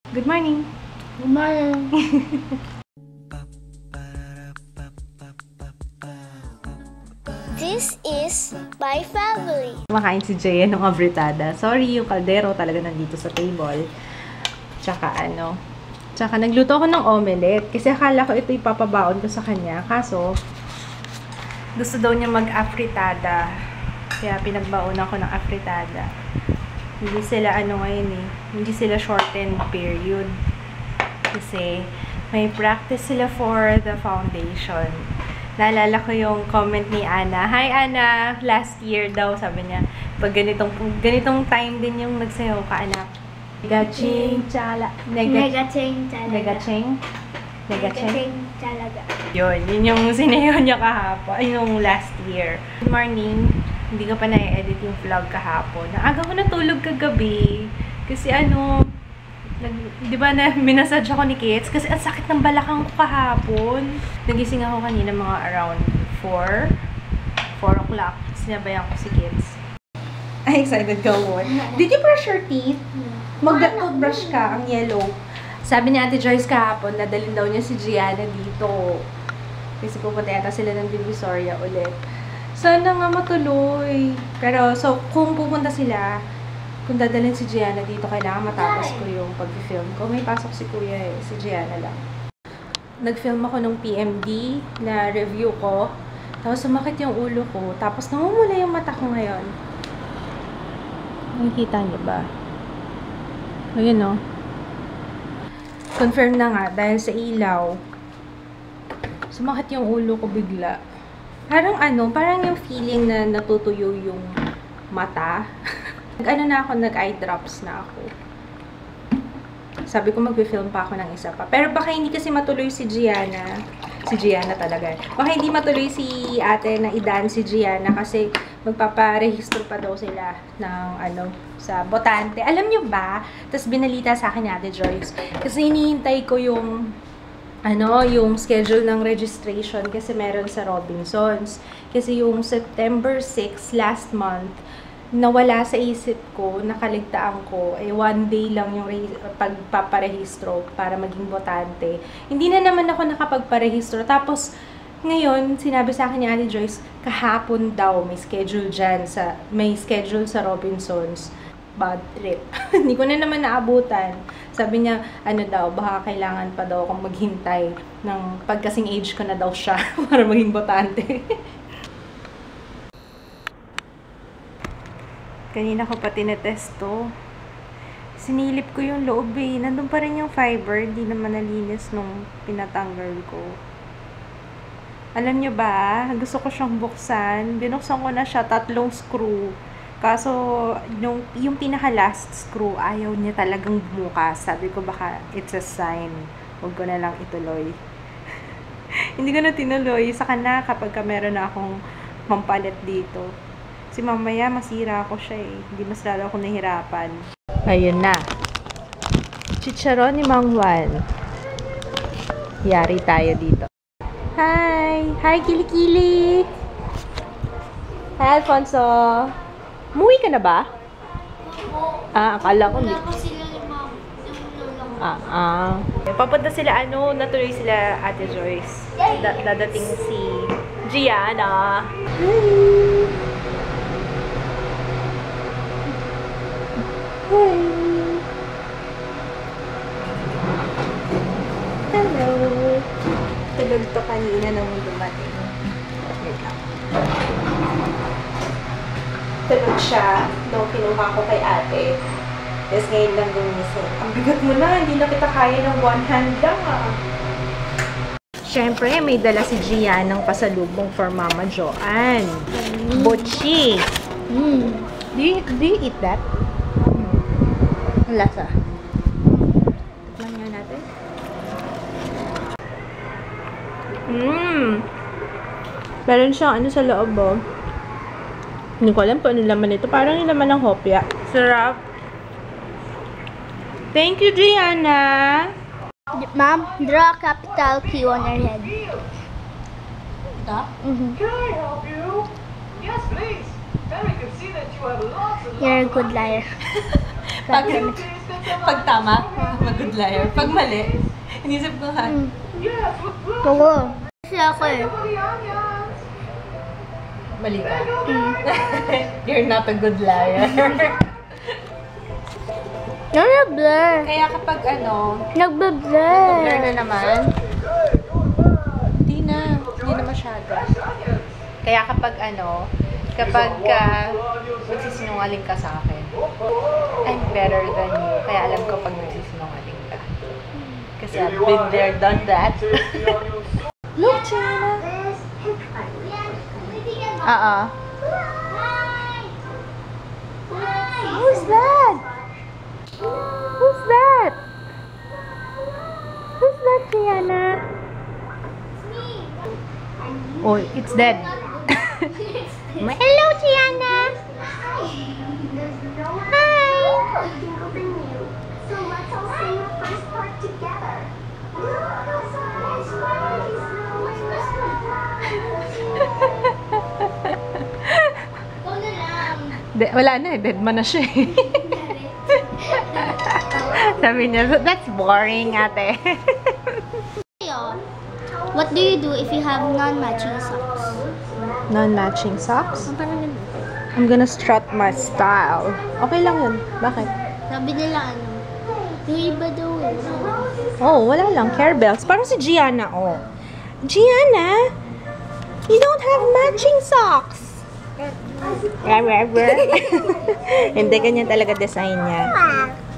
Good morning! Good morning! This is my family. Kumakain si Jaya ng abritada. Sorry, yung kaldero talaga nandito sa table. Tsaka nagluto ako ng omelette. Kasi akala ko ito ipapabaon ko sa kanya. Kaso, gusto daw niya mag-afritada. Kaya pinagbaon ako ng afritada. Hindi sila ngayon eh. Hindi sila shortened period. Kasi may practice sila for the foundation. Naalala ko yung comment ni Ana. Hi Ana! Last year daw, sabi niya. Pag ganitong time din yung nagsayaw ka, anak. Negaching chala. Negaching talaga. Negaching? Negaching talaga. Yun yung sinayaw niya kahapon. Ay, yung last year. Good morning. Hindi ko pa na-edit yung vlog kahapon. Naaga ko natulog kagabi. Kasi di ba na minasage ako ni Kits? Kasi ang sakit ng balakang ko kahapon. Nagising ako kanina mga around 4 o'clock. Sinabayan ko si Kits. Ay, excited ka mo. Did you brush your teeth? Mag-toothbrush ka, ang yellow. Sabi ni Ate Joyce kahapon, nadalhin daw niya si Gianna dito. Kasi pupunta yata sila ng Divisoria ulit. Sana nga matuloy. Pero, so, kung pupunta sila, kung dadalhin si Gianna dito, kailangan matapos ko yung pag-film ko. May pasok si Kuya eh, si Gianna lang. Nag-film ako ng PMD na review ko. Tapos sumakit yung ulo ko. Tapos namumula yung mata ko ngayon. Nakikita niyo ba? Ayun o. Confirm na nga dahil sa ilaw. Sumakit yung ulo ko bigla. Parang yung feeling na natutuyo yung mata. Nag-eye drops na ako. Sabi ko mag-film pa ako ng isa pa. Pero baka hindi kasi matuloy si Gianna. Si Gianna talaga. Baka hindi matuloy si ate na i-dance si Gianna kasi magpaparehistro pa daw sila ng sa botante. Alam nyo ba? Tapos binalita sa akin ni Ate Joyce. Kasi hinihintay ko yung yung schedule ng registration kasi meron sa Robinsons. Kasi yung September 6 last month, nawala sa isip ko, nakaligtaan ko, one day lang yung pagpaparehistro para maging botante. Hindi na naman ako nakapagparehistro. Tapos, ngayon, sinabi sa akin ni Ate Joyce, kahapon daw may schedule sa Robinsons. Bad trip. Hindi ko na naman naabutan. Sabi niya, baka kailangan pa daw akong maghintay ng pagkasing age ko na daw siya para maging botante. Kanina ko pa tinetest to. Sinilip ko yung loob eh. Nandun pa rin yung fiber. Hindi naman nalinis nung pinatanggal ko. Alam nyo ba? Gusto ko siyang buksan. Binuksan ko na siya 3 screw. Kaso, yung pinaka-last screw, ayaw niya talagang bumukas. Sabi ko baka it's a sign. Huwag ko na lang ituloy. Hindi ko na tinuloy. Saka na kapag meron na akong mampalit dito. Si mamaya masira ako siya eh. Hindi mas lalo ako nahirapan. Ayun na. Chicharon ni Mang Juan. Yari tayo dito. Hi! Hi, Kilikili! Hi, Alfonso! Umuwi ka na ba? Akala ko hindi. Papunta sila, natuloy sila Ate Joyce. Dadating si Gianna. Hi! Hello! Tulog to kanina nung dumating. Wait lang. Tulog siya nung kinuha ko kay ate. Tapos ngayon lang gumising. Ang bigat mo na, hindi na kita kaya ng one hand lang Siyempre, may dala si Gian ng pasalubong for Mama Joanne. Bochi! Do you eat that? Ang lasa. Tikman nga natin. Meron siyang sa loob Hindi ko alam kung ano laman ito. Parang yung laman ng hopya. Sarap. Thank you, Gianna. Mom, draw a capital Q on her head. Ito? Can I help you? Yes, please. Then we can see that you have lots and You're a lots good of liar. Pag tama, mag-good liar. Pag mali, inisip ko ha. Oo. Kasi ako eh. Mali ka. You're not a good liar. Nag-blur. Kaya kapag Nag-blur. blur na naman, hindi na masyado. Kaya kapag magsisinungaling ka sa akin, I'm better than you. Kaya alam ko pag magsisinungaling ka. Kasi I've been there, done that. Look, China! Who's that? Who's that? Who's that, Tiana? Oh, it's dead. Hello, Tiana. Wala na eh, dead man na siya eh. Sabi niya, that's boring, ate. What do you do if you have non-matching socks? Non-matching socks? I'm gonna strut my style. Okay lang yun. Bakit? Sabi nila yung iba daw eh. Oh, wala lang. Care belts. Parang si Gianna, oh. Gianna, you don't have matching socks. Hindi, ganyan talaga design niya.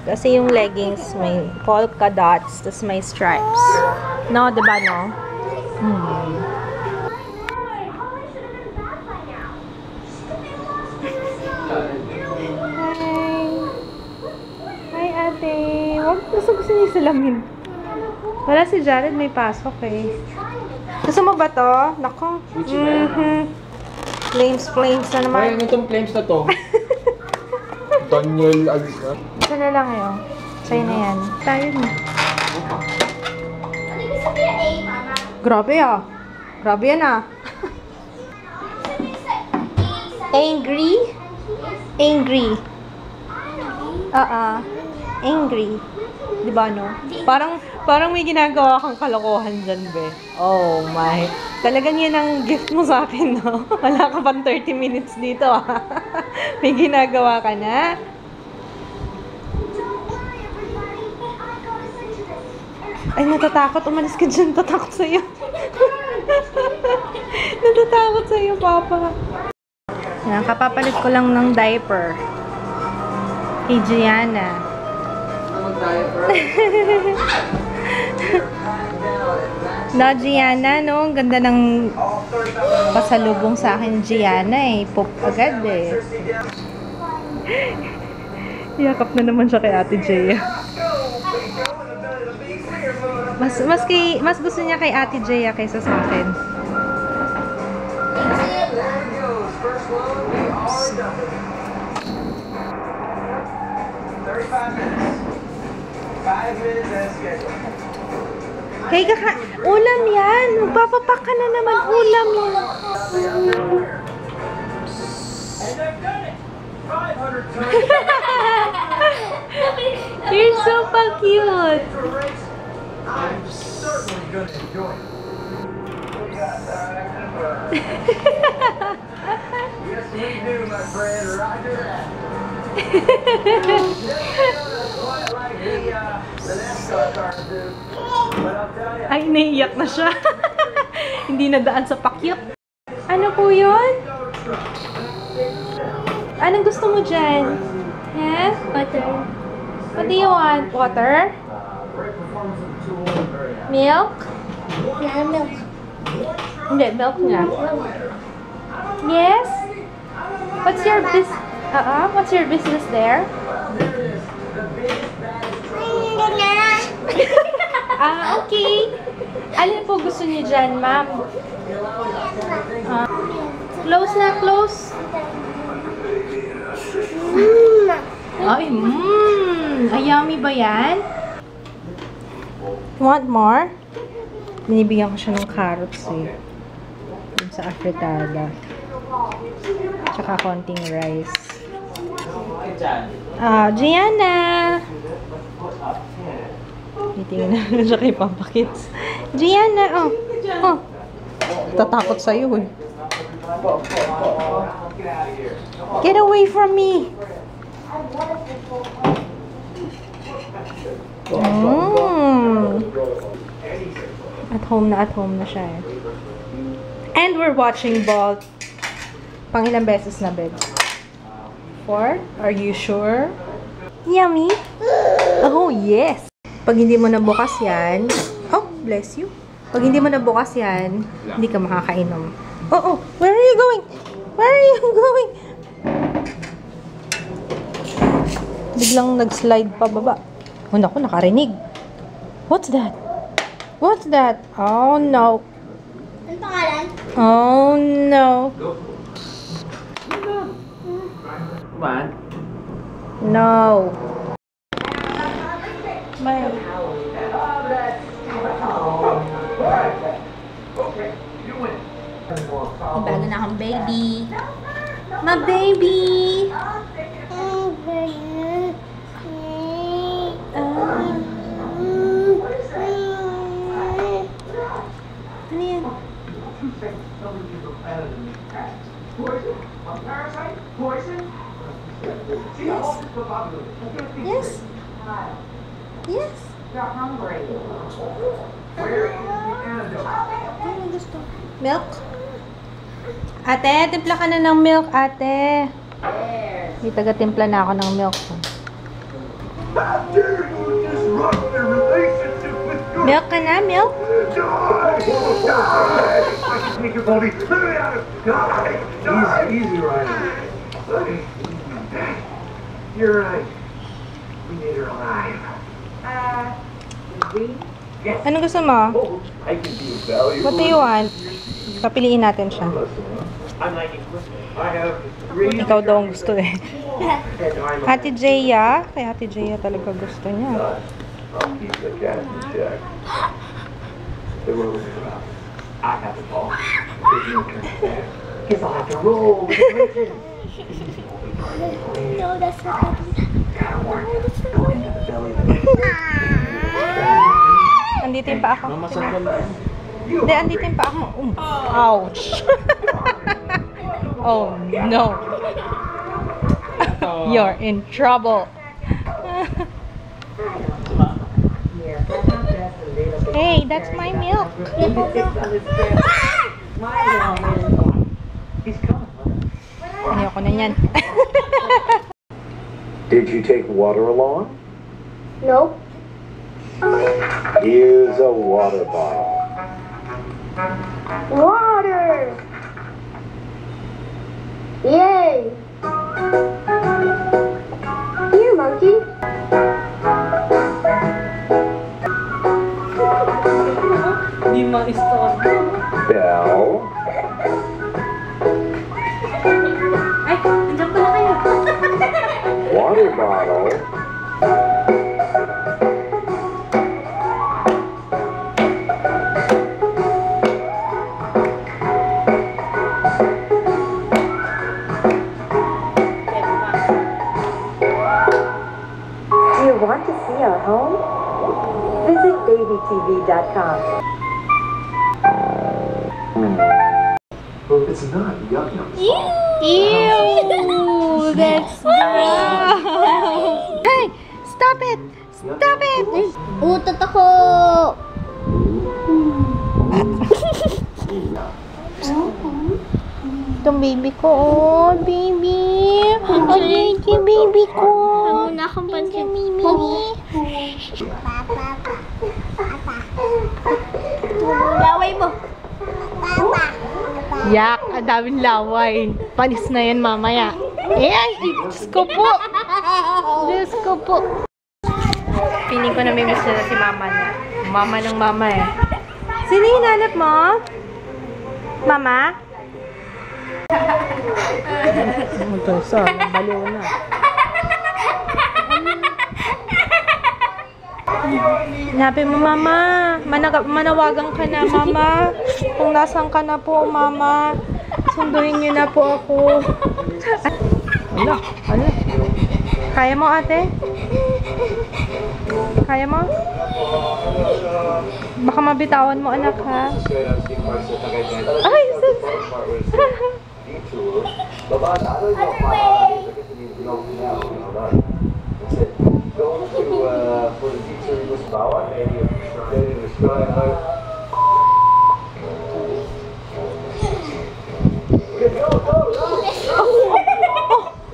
Kasi yung leggings may polka dots, tas may stripes. No, diba no? Hi ate. Gusto niya yung salamin. Wala si Jared, may pasok eh. Gusto mo ba to? Nako. Flames na naman. Ay, itong flames na to. Daniel Isa na lang yun. Sa'yo na yan. Tayo na. Grabe ah. Grabe yan ah. Angry? Angry. Angry. Diba no? Parang may ginagawa kang kalokohan dyan, be. Oh my. Talagang yan ang gift mo sa akin, no? Wala ka pang 30 minutes dito, ah. May ginagawa ka na. Ay, natatakot. Umalis ka dyan. Natatakot sa'yo. Natatakot sa'yo, Papa. Yan, kapapalit ko lang ng diaper. Kay Gianna. No, Gianna, no? Ang ganda ng pasalubong sa akin, Gianna, eh. Pop agad, eh. Yakap na naman siya kay Ate Jaya. Mas gusto niya kay Ate Jaya kaysa sa akin. Hey, ulam yan. Magpapapak ka na naman. Ulam yan. You're so cute. I'm certainly gonna enjoy it. Yes, we do, my friend. Roger that. Ay, naiiyak na siya. Hindi nadaan sa pakyut. Ano po yun? Anong gusto mo dyan? Huh? Butter. What do you want? Water? Milk? Yeah, milk. Hindi, milk na. Yes? What's your what's your business there? Okay. Alin po gusto niyo dyan, ma'am? Close na, close. Ay, ay, yummy ba yan? Want more? Binibigyan ko siya ng carrots eh. Dun sa afritada. Tsaka konting rice. Gianna! Titingin na siya kay Papa Kids. Gianna, oh. Tatakot sa'yo eh. Get away from me! At home na siya eh. And we're watching ball. Pang ilang beses na, bed? 4? Are you sure? Yummy? Oh, yes! Pag hindi mo nabukas yan, oh, bless you. Pag hindi mo nabukas yan, hindi ka makakainom. Oh, where are you going? Where are you going? Biglang nag-slide pa baba. Oh, naku, nakarinig. What's that? What's that? Oh, no. Ano pangalan? Oh, no. Come on. No. May bago na akong baby. My baby. Ano yan? Yes. Yes. Ano gusto? Milk? Ate, timpla ka na ng milk, ate. May taga-timpla na ako ng milk. Milk ka na, milk? Easy, Ryder. You're right. We need her alive. Ano gusto mo? I can be valuable. What do you want? Papiliin natin siya. I'm like, I have three. Ikaw daw ang gusto eh. And I'm Ate Jaya. Kay Ate Jaya talaga gusto niya. I'll keep the cat in check. The road is rough. I have the ball. There's no turning back. Guess I'll have to roll. No, that's not Gotta work. Go into the belly of the Andito yung pa ako. Hindi, andito yung pa ako. Ouch! Oh, no. You're in trouble. Hey, that's my milk. Ayoko na yan. Did you take water along? Nope. Here's a water bottle. Water! Yay! Here, monkey. Di ma-stop. Bell. Ay, nandiyan pala kayo. Water bottle. Do you want to see our home? Visit babytv.com. Well, it's not yum yum. Ew! That's gross! Hey! Stop it! Stop it! Utot ako! Itong baby ko, oh, baby. Oh, baby ko. Ano na akong pansin? Laway mo! Yak, ang daming laway. Panis na yan mamaya. Ay, Diyos ko po. Diyos ko po. Piling ko na may miss na si mama niya. Mama ng mama eh. Sino hinanap mo? Mama? Ito isa, baliw na. Hanapin mo, mama. Manawagan ka na, mama. Kung nasan ka na po, mama. Sunduin niyo na po ako. Ala, ala. Kaya mo, ate? Kaya mo? Baka mabitawan mo, anak, ha? Ay, sus!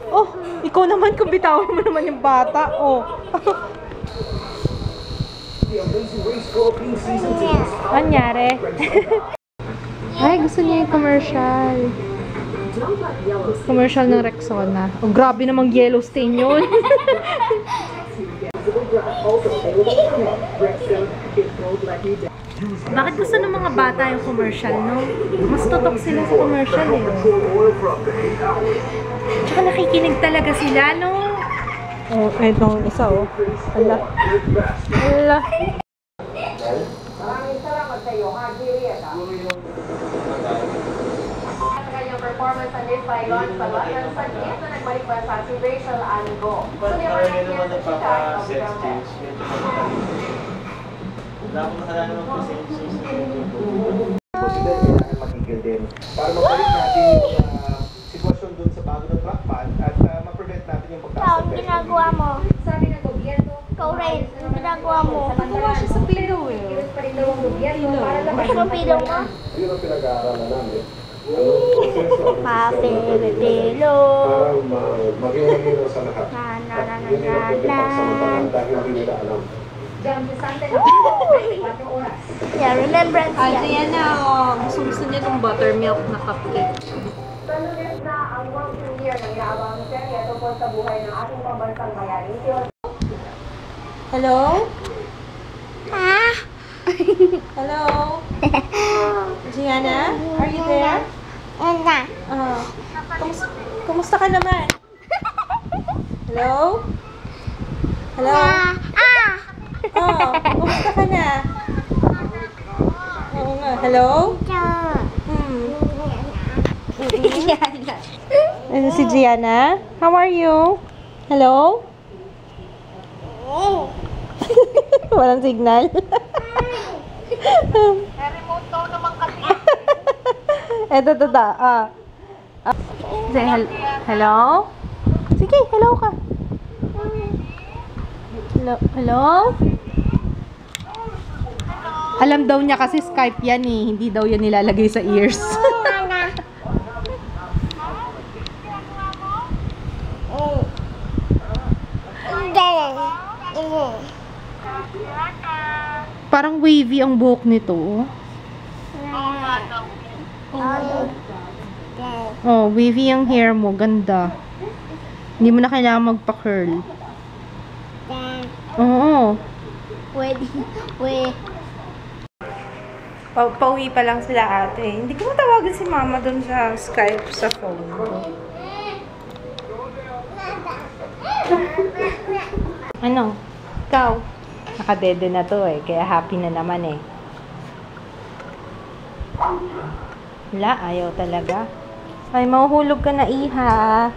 Oh, ikaw naman kung bitawan mo naman yung bata. Oh. Anyari? Ay, gusto niya yung commercial. Commercial ng Rexona. Oh, grabe namang yellow stain yun. Bakit gusto ng mga bata yung commercial, no? Mas totok sila sa commercial, eh. Tsaka nakikinig talaga sila, no? Oh, itong isa, oh. Ala. Ala. Maraming salamat sa iyo, ha, Julieta. Sa kanyang performance sa Miss Saigon sa London sa Git na nagbalik pa sa si Rachel Ango. So, di ba naman nagpapa-sex change? Wala akong nakalala ng percentage. Consider kailangan magigil din para mabalik natin yung sitwasyon dun sa bago ng trackman at ma-prevent natin yung Ikaw, pagtaas ang ginagawa mo. sabi ng gobyerno, Ikaw rin, ang ginagawa mo. Magawa siya sa pillow, eh. kilos pa rin daw ang gobyerno para Mas mapilong mo? Yun ang pinag-aaralan namin. Mapilipilo. Maging sa lahat. Yun yung pagkakasama dahil hindi nila alam. Jam Sante na 24 oras. Yeah, remembrance Ay, yan. yan na, oh. Gusto niya itong buttermilk na cupcake. Talunin na ang 1 year ng inaabang serye tungkol sa buhay ng ating pambansang bayani. Hello? Ah! Hello? Gianna? Are you there? Ena. Kumusta ka naman? Hello? Hello? Ah! Oh, kumusta ka na? Oo nga. Hello? Ano si Gianna? How are you? Hello? Walang signal. Eto. Hello? Sige, hello ka. Hello? Alam daw niya kasi Skype yan eh. Hindi daw yan nilalagay sa ears. Parang wavy ang buhok nito. Oh, wavy ang hair mo. Ganda. Hindi mo na kailangan magpa-curl. Oo. Pwede. Pauwi pa lang sila ate. Hindi ko matawagan si mama dun sa Skype sa phone. Ano? Ikaw? Nakadede na to eh. Kaya happy na naman eh. Wala, ayaw talaga. Ay, mahuhulog ka na, iha.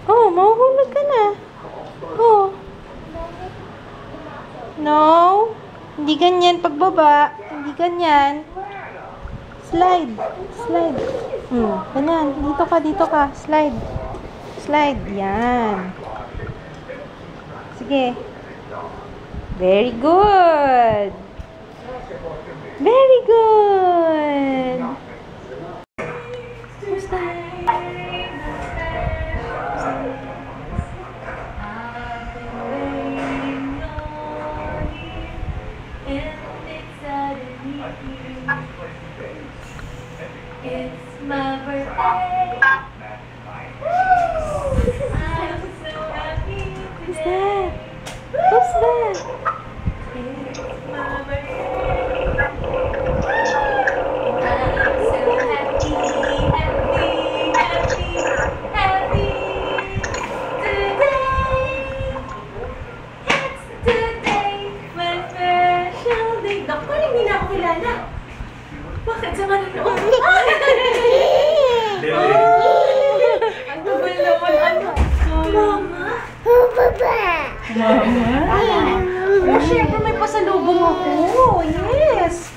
Oh, mahuhulog ka na. Oh. No. Hindi ganyan pagbaba. Hindi ganyan. Slide. Ganyan. Dito ka. Slide. Yan. Sige. Very good. Basta. It's my birthday. I'm so happy today. Who's that? It's my birthday. I'm so happy today. It's today, my special day. Naku, hindi na ako kilala. Bakit sa manonood? Oh, syempre may pasalubong ako. Yes!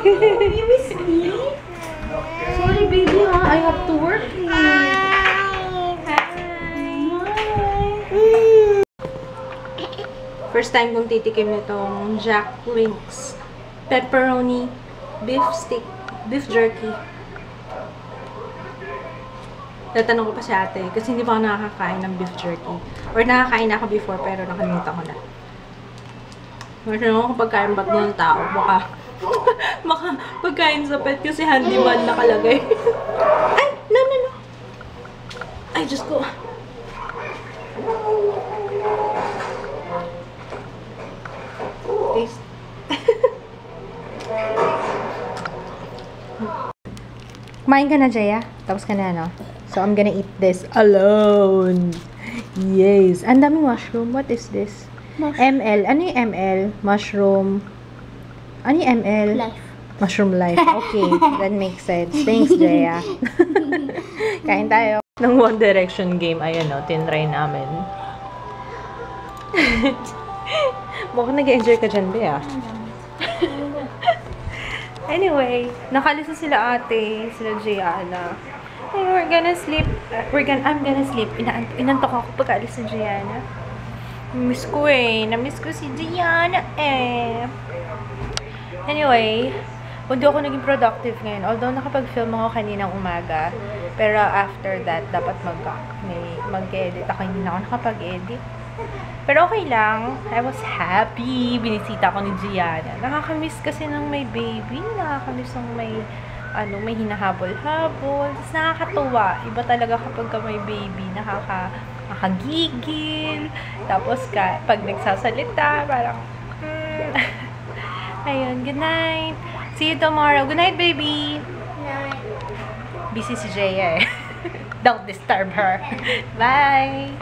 You miss me? Sorry, baby, ha? I have to work. First time kong titikim nitong Jack Link's pepperoni beef stick, beef jerky. Tatanong ko pa si ate kasi hindi pa ako nakakakain ng beef jerky. Or nakakain na ako before pero nakalimutan ko na. Kasi ako pagkain ba't ng tao, baka pagkain sa pet kasi handyman nakalagay. Ay! No! Ay, Diyos ko. Taste. Kumain ka na, Jaya? Tapos ka na, no? So, I'm gonna eat this alone. Yes. Ang daming mushroom. What is this? ML. Ano yung ML? Mushroom. Ano yung ML? Life. Mushroom life. Okay. That makes sense. Thanks, Jaya. Kain tayo. Ng One Direction game. Ayan, no? Tinry namin. Mukhang nag-enjoy ka dyan, Bea. Anyway, nakalisa sila ate, sila Gianna. Hey, we're gonna sleep. I'm gonna sleep. Inantok ako pag-alis ni Gianna. Namiss ko eh. Namiss ko si Gianna eh. Anyway, hindi ako naging productive ngayon. Although nakapag-film ako kaninang umaga. Pero after that, dapat mag-edit ako. Hindi na ako nakapag-edit. Pero okay lang. I was happy. Binisita ko ni Gianna. Nakakamiss kasi ng may baby. Nakakamiss ng may hinahabol-habol. Tapos nakakatuwa. Iba talaga kapag may baby. Nakakagigil. Tapos pag nagsasalita, parang ayun, good night. See you tomorrow. Good night, baby. Busy si Jaya eh. Don't disturb her. Bye.